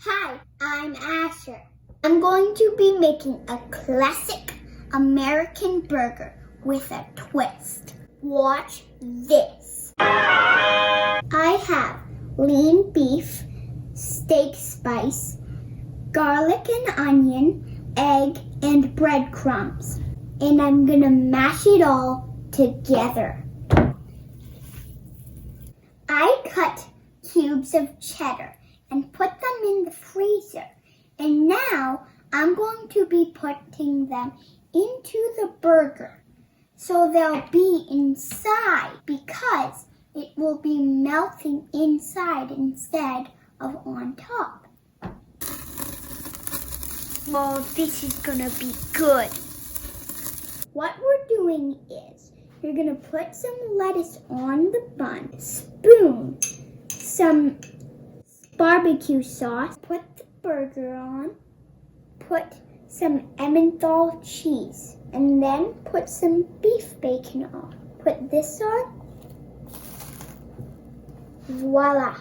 Hi, I'm Asher. I'm going to be making a classic American burger with a twist. Watch this. I have lean beef, steak spice, garlic and onion, egg, and breadcrumbs. And I'm gonna mash it all together. I cut cubes of cheddar and put them in the freezer. And now I'm going to be putting them into the burger so they'll be inside because it will be melting inside instead of on top. Oh, this is gonna be good. What we're doing is you're gonna put some lettuce on the bun, spoon some barbecue sauce, put the burger on, put some Emmenthal cheese, and then put some beef bacon on. Put this on. Voila!